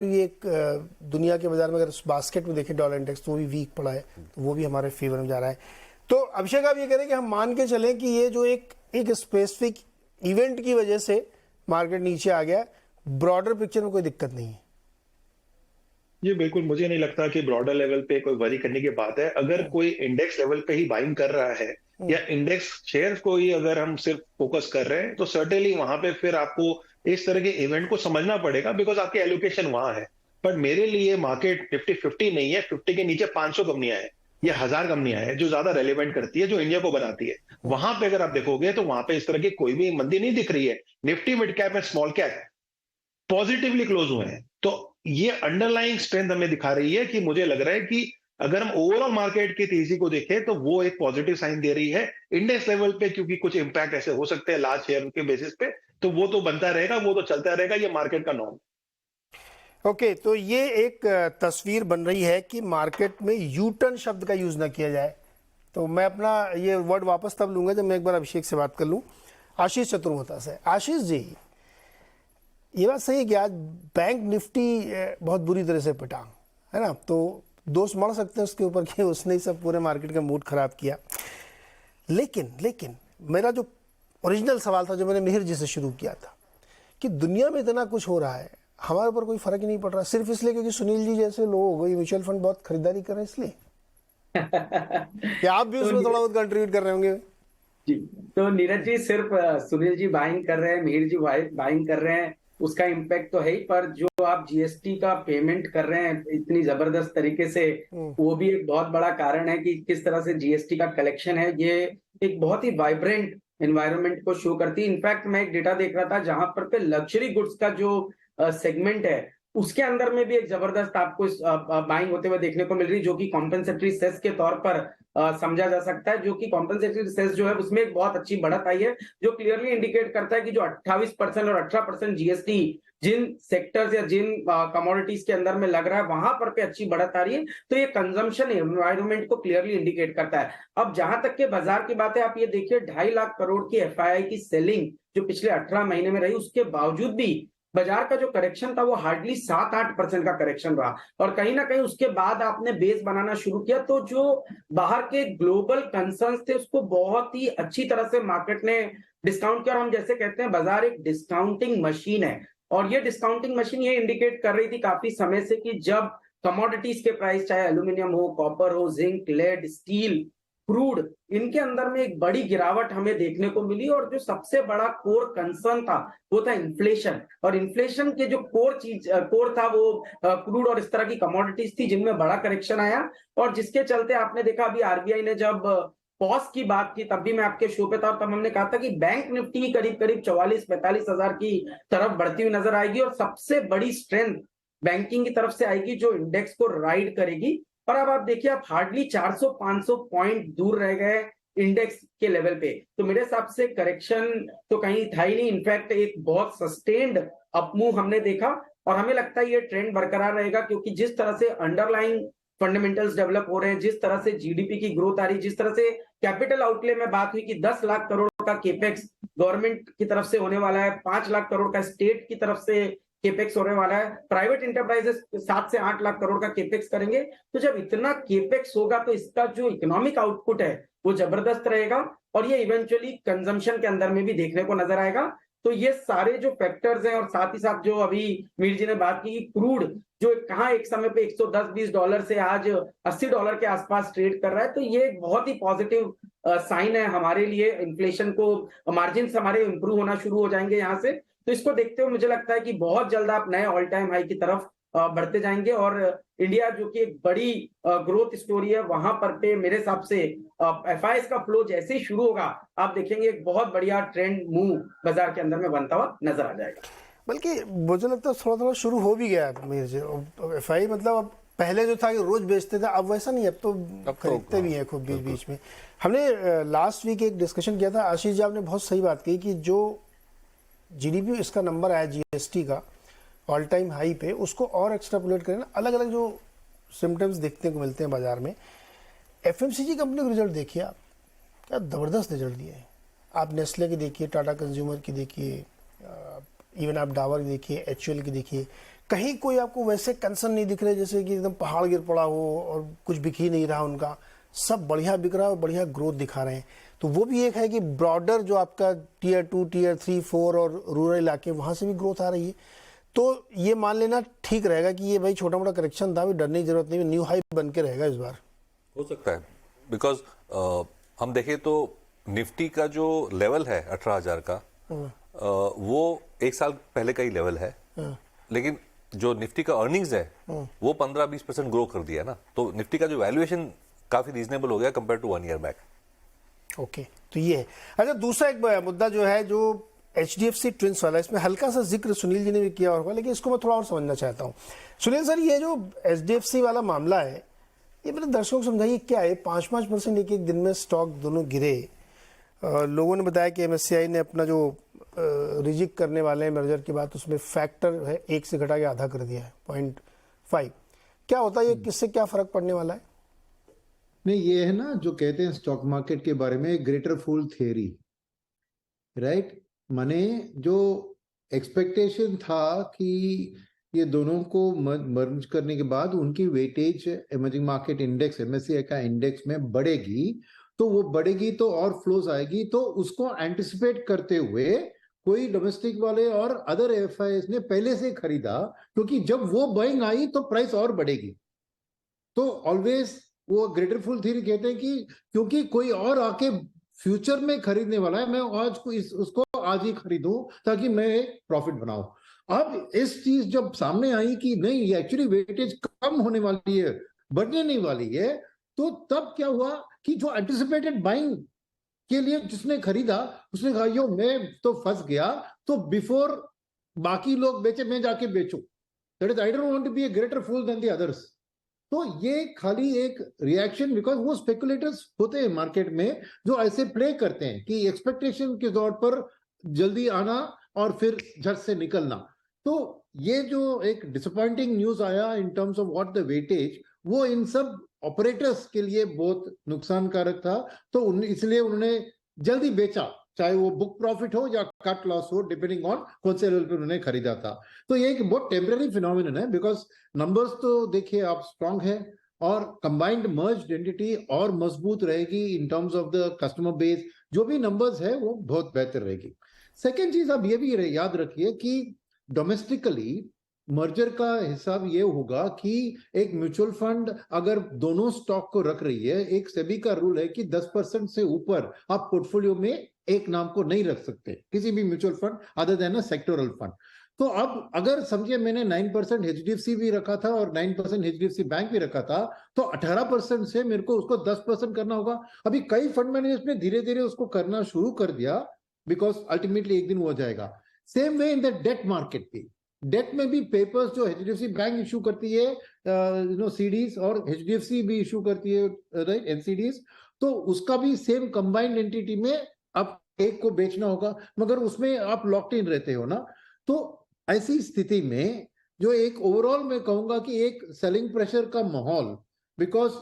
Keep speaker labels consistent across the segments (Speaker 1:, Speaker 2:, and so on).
Speaker 1: ये एक दुनिया के बाजार में अगर बास्केट में देखें डॉलर इंडेक्स तो वो भी वीक पड़ा है, तो वो भी हमारे फेवर में जा रहा है। तो अभिषेक आप ये कह रहे हैं कि हम मान के चलें कि ये जो एक स्पेसिफिक इवेंट की वजह से मार्केट नीचे आ गया, ब्रॉडर पिक्चर में कोई दिक्कत नहीं है।
Speaker 2: ये बिल्कुल मुझे नहीं लगता कि ब्रॉडर लेवल पे कोई वरी करने की बात है। अगर कोई इंडेक्स लेवल पे ही बाइंग कर रहा है या इंडेक्स शेयर्स को ही अगर हम सिर्फ फोकस कर रहे हैं तो सर्टेनली वहां पे फिर आपको इस तरह के इवेंट को समझना पड़ेगा, बिकॉज आपकी एलोकेशन वहां है। बट मेरे लिए मार्केट 50-50 नहीं है, 50 के नीचे 500 कंपनियां हैं या 1000 कंपनियां हैं जो ज्यादा रेलिवेंट करती है, जो इंडिया को बनाती है। वहां पे अगर आप देखोगे तो वहां पे इस तरह की कोई भी मंदी नहीं दिख रही है। Nifty mid cap and small cap positively close हुए हैं। तो ये अंडरलाइंग स्ट्रेंथ हमें दिखा रही है कि मुझे लग रहा है कि अगर हम ओवरऑल मार्केट की तेजी को देखें तो वो एक पॉजिटिव साइन दे रही है। इंडेक्स लेवल पे क्योंकि कुछ इंपैक्ट ऐसे हो सकते हैं लार्ज शेयर के बेसिस पे, तो वो तो बनता रहेगा, वो तो चलता रहेगा, ये मार्केट का नॉर्म।
Speaker 1: ओके, तो ये एक तस्वीर बन रही है कि मार्केट में यू टर्न शब्द का यूज ना किया जाए। तो मैं अपना ये वर्ड वापस तब लूंगा जब मैं एक बार अभिषेक से बात कर लूं। आशीष चतुर्वेदी से। आशीष जी, ये बात सही है कि आज बैंक निफ्टी बहुत बुरी तरह से पिटा, है ना, तो दोष मढ़ सकते हैं उसके ऊपर कि उसने ही सब पूरे मार्केट का मूड खराब किया। लेकिन मेरा जो ओरिजिनल सवाल था, जो मैंने मिहिर जी से शुरू किया था, कि दुनिया में इतना कुछ हो रहा है, हमारे ऊपर कोई फर्क ही नहीं पड़ रहा, सिर्फ इसलिए क्योंकि सुनील जी जैसे लोग म्यूचुअल फंड बहुत खरीदारी कर रहे हैं इसलिए? क्या आप भी
Speaker 3: तो
Speaker 1: उसमें थोड़ा बहुत कंट्रीब्यूट कर रहे होंगे?
Speaker 3: जी, तो नीरज जी सिर्फ सुनील जी बाइंग कर रहे हैं, मिहिर जी बाइंग कर रहे हैं, उसका इम्पैक्ट तो है ही, पर जो आप जीएसटी का पेमेंट कर रहे हैं इतनी जबरदस्त तरीके से, वो भी एक बहुत बड़ा कारण है कि किस तरह से जीएसटी का कलेक्शन है। ये एक बहुत ही वाइब्रेंट एनवायरनमेंट को शो करती है। इनफैक्ट मैं एक डेटा देख रहा था जहां पर पे लग्जरी गुड्स का जो सेगमेंट है उसके अंदर में भी एक जबरदस्त आपको बाइंग होते हुए देखने को मिल रही, जो कि कॉम्पेंसेटरी सेस के तौर पर समझा जा सकता है। जो कि कॉम्पेंसेटरी सेस जो है उसमें एक बहुत अच्छी बढ़त आई है, जो क्लियरली इंडिकेट करता है कि जो 28% और 18% जीएसटी जिन सेक्टर्स या जिन कमोडिटीज के अंदर में लग रहा है वहां पर पे अच्छी बढ़त आ रही है। तो ये कंजम्पशन एनवायरनमेंट को क्लियरली इंडिकेट करता है। अब जहां तक के बाजार की बात है, आप ये देखिए 2.5 लाख करोड़ की एफआईआई की सेलिंग जो पिछले 18 महीने में रही, उसके बावजूद भी बाजार का जो करेक्शन था वो हार्डली 7-8% का करेक्शन रहा। और कहीं ना कहीं उसके बाद आपने बेस बनाना शुरू किया, तो जो बाहर के ग्लोबल कंसर्न्स थे उसको बहुत ही अच्छी तरह से मार्केट ने डिस्काउंट किया। और हम जैसे कहते हैं बाजार एक डिस्काउंटिंग मशीन है, और ये डिस्काउंटिंग मशीन ये इंडिकेट कर रही थी काफी समय से कि जब कमोडिटीज के प्राइस, चाहे एल्यूमिनियम हो, कॉपर हो, जिंक, लेड, स्टील, क्रूड, इनके अंदर में एक बड़ी गिरावट हमें देखने को मिली। और जो सबसे बड़ा कोर कंसर्न था वो था इन्फ्लेशन। और इन्फ्लेशन के जो कोर था वो क्रूड और इस तरह की कमोडिटीज थी जिनमें बड़ा करेक्शन आया। और जिसके चलते आपने देखा अभी आरबीआई ने जब पॉज की बात की, तब भी मैं आपके शो पे था और तब हमने कहा था कि बैंक निफ्टी करीब करीब 44-45 हजार की तरफ बढ़ती हुई नजर आएगी, और सबसे बड़ी स्ट्रेंथ बैंकिंग की तरफ से आएगी जो इंडेक्स को राइड करेगी। और अब आप देखिए, आप हार्डली 400-500 पॉइंट दूर रह गए इंडेक्स के लेवल पे। तो मेरे हिसाब से करेक्शन तो कहीं था ही नहीं, इनफैक्ट एक बहुत सस्टेन्ड अपमूव हमने देखा। और हमें लगता है ये ट्रेंड बरकरार रहेगा, क्योंकि जिस तरह से अंडरलाइंग फंडामेंटल्स डेवलप हो रहे हैं, जिस तरह से जीडीपी की ग्रोथ आ रही है, जिस तरह से कैपिटल आउटले में बात हुई कि 10 लाख करोड़ का केपेक्स गवर्नमेंट की तरफ से होने वाला है, 5 लाख करोड़ का स्टेट की तरफ से केपेक्स होने वाला है, प्राइवेट इंटरप्राइजेस 7 से 8 लाख करोड़ का केपेक्स करेंगे। तो जब इतना केपेक्स होगा तो इसका जो इकोनॉमिक आउटपुट है वो जबरदस्त रहेगा, और ये इवेंचुअली कंजम्पशन के अंदर में भी देखने को नजर आएगा। तो ये सारे जो फैक्टर्स हैं, और साथ ही साथ जो अभी मीर जी ने बात की, क्रूड जो कहाँ एक समय पे $110-120 से आज $80 के आसपास ट्रेड कर रहा है, तो ये एक बहुत ही पॉजिटिव साइन है हमारे लिए। इन्फ्लेशन को, मार्जिन हमारे इंप्रूव होना शुरू हो जाएंगे यहाँ से। तो इसको देखते हुए मुझे लगता है कि बहुत जल्द आप नए ऑल टाइम हाई की तरफ बढ़ते जाएंगे। और इंडिया जो कि एक बड़ी ग्रोथ स्टोरी है, वहां पर पे मेरे हिसाब से एफआईएस का फ्लो जैसे ही शुरू होगा, आप देखेंगे एक बहुत बढ़िया ट्रेंड मूव बाजार के अंदर में बनता हुआ नजर आ जाएगा।
Speaker 1: बल्कि मुझे लगता है थोड़ा थोड़ा शुरू हो भी गया है मेरे से एफआई। मतलब अब पहले जो था कि रोज बेचते थे, अब वैसा नहीं, अब तो खरीदते भी हैं खूब बीच बीच में। हमने लास्ट वीक एक डिस्कशन किया था, आशीष जी आपने बहुत सही बात कही कि जो जीडीपी इसका नंबर आया जीएसटी का ऑल टाइम हाई पे, उसको और एक्स्ट्रापोलेट करें ना, अलग अलग जो सिम्टम्स देखने को मिलते हैं बाजार में। एफएमसीजी कंपनी के रिजल्ट देखिए आप, क्या ज़बरदस्त रिजल्ट दिए हैं। आप नेस्ले की देखिए, टाटा कंज्यूमर की देखिए, इवन आप डाबर की देखिए, एचयूएल की देखिए, कहीं कोई आपको वैसे कंसर्न नहीं दिख रहे जैसे कि एकदम पहाड़ गिर पड़ा हो और कुछ बिक ही नहीं रहा उनका, सब बढ़िया बिक रहा है और बढ़िया ग्रोथ दिखा रहे हैं। तो वो भी एक है कि ब्रॉडर जो आपका टीयर 2, टीयर 3, 4 और रूरल इलाके वहाँ से भी ग्रोथ आ रही है। तो ये मान लेना ठीक रहेगा कि ये भाई छोटा मोटा करेक्शन था, भी डरने की जरूरत नहीं, न्यू हाई बन के रहेगा इस बार।
Speaker 4: हो सकता है बिकॉज हम देखें तो निफ्टी का जो लेवल है 18,000 का वो एक साल पहले का ही लेवल है, लेकिन जो निफ्टी का अर्निंग्स है वो 15-20% ग्रो कर दिया ना, तो निफ्टी का जो वैल्यूएशन काफी रीजनेबल हो गया compare to 1 year back.
Speaker 1: Okay, तो ये है। अच्छा, दूसरा एक मुद्दा जो है जो HDFC ट्विंस वाला, इसमें हल्का सा जिक्र सुनील जी ने भी किया होगा, लेकिन इसको मैं थोड़ा और समझना चाहता हूँ। सुनील सर, ये जो HDFC वाला मामला है, ये मेरे दर्शकों को समझाइए क्या है। 5% एक एक दिन में स्टॉक दोनों गिरे। लोगों ने बताया कि MSCI ने अपना जो रिजिक करने वाले हैं मर्जर के बाद, उसमें फैक्टर है 1 से घटा के आधा कर दिया है, 0.5। क्या होता है ये, किससे क्या फर्क पड़ने वाला है?
Speaker 5: नहीं, ये है ना जो कहते हैं स्टॉक मार्केट के बारे में ग्रेटर फूल थियरी, राइट। माने जो एक्सपेक्टेशन था कि ये दोनों को मर्ज करने के बाद उनकी weightage emerging market index MSCI का इंडेक्स में बढ़ेगी, तो वो बढ़ेगी तो और फ्लोज आएगी, तो उसको एंटिसिपेट करते हुए कोई डोमेस्टिक वाले और अदर FIs ने पहले से खरीदा, क्योंकि जब वो बाइंग आई तो प्राइस और बढ़ेगी। तो ऑलवेज वो ग्रेटर फूल थ्योरी कहते हैं कि क्योंकि कोई और आके फ्यूचर में खरीदने वाला है, मैं आज को उसको आज ही खरीदूं ताकि मैं एक प्रॉफिट बनाऊं। अब इस चीज जब सामने आई कि नहीं, ये एक्चुअली वेटेज कम होने वाली है, बढ़ने नहीं वाली है, तो तब क्या हुआ कि जो एंटिसिपेटेड बाइंग के लिए जिसने खरीदा उसने कहा यो मैं तो फंस गया, तो बिफोर बाकी लोग बेचे मैं जाके बेचूं। That is I don't want to be a greater fool than the others. तो ये खाली एक रिएक्शन, बिकॉज वो स्पेकुलेटर्स होते हैं मार्केट में जो ऐसे प्ले करते हैं कि एक्सपेक्टेशन के तौर पर जल्दी आना और फिर झट से निकलना। तो ये जो एक डिसअपॉइंटिंग न्यूज आया in terms of what the weightage, वो इन सब ऑपरेटर्स के लिए बहुत नुकसानकारक था। तो इसलिए उन्होंने जल्दी बेचा, चाहे वो बुक प्रॉफिट हो या कट लॉस हो, डिपेंडिंग ऑन कौन से लेवल पे उन्होंने खरीदा था। तो ये एक बहुत टेम्पररी फिनोमिनन है, बिकॉज नंबर्स तो देखिए आप स्ट्रांग है और कंबाइंड मर्ज्ड एंटिटी और मजबूत रहेगी in terms of the customer base. जो भी नंबर्स है वो बहुत बेहतर रहेगी। सेकेंड चीज आप ये भी याद रखिए कि डोमेस्टिकली मर्जर का हिसाब ये होगा कि एक म्यूचुअल फंड अगर दोनों स्टॉक को रख रही है, एक सेबी का रूल है कि 10% से ऊपर आप पोर्टफोलियो में एक नाम को नहीं रख सकते, किसी भी म्यूचुअल फंड अदर देन अ सेक्टोरल फंड। तो अब अगर समझिए मैंने 9% HDFC भी रखा था और 9% HDFC बैंक भी रखा था, तो 18% से मेरे को उसको 10% करना होगा। अभी कई फंड मैनेजर्स ने धीरे धीरे उसको करना शुरू कर दिया, बिकॉज अल्टीमेटली एक दिन वो हो जाएगा। Same way in the debt market भी, डेट में भी पेपर्स जो HDFC बैंक इशू करती है CDs, और HDFC भी इशू करती है राइट NCDs, तो उसका भी सेम कंबाइंड एंटिटी में अब एक को बेचना होगा, मगर उसमें आप लॉक्ड इन रहते हो ना। तो ऐसी स्थिति में जो एक ओवरऑल मैं कहूंगा कि एक सेलिंग प्रेशर का माहौल, बिकॉज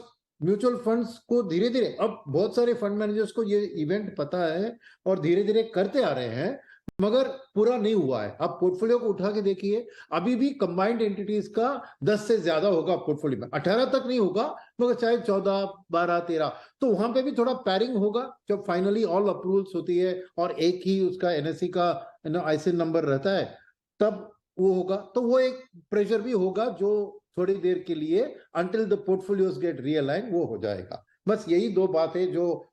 Speaker 5: म्यूचुअल फंड्स को धीरे धीरे, अब बहुत सारे फंड मैनेजर्स को ये इवेंट पता है और धीरे धीरे करते आ रहे हैं, मगर पूरा नहीं हुआ है। आप पोर्टफोलियो को उठा के देखिए, अभी भी कंबाइंड एंटिटीज का 10 से ज्यादा होगा पोर्टफोलियो में, 18 तक नहीं होगा, मगर चाहे 14, 12, 13, तो वहां पे भी थोड़ा पैरिंग होगा जब फाइनली ऑल अप्रूवल्स होती है और एक ही उसका NSE का ISIN नंबर रहता है, तब वो होगा। तो वो एक प्रेशर भी होगा जो थोड़ी देर के लिए, until the portfolios get realign, वो हो जाएगा। बस यही दो बात है जो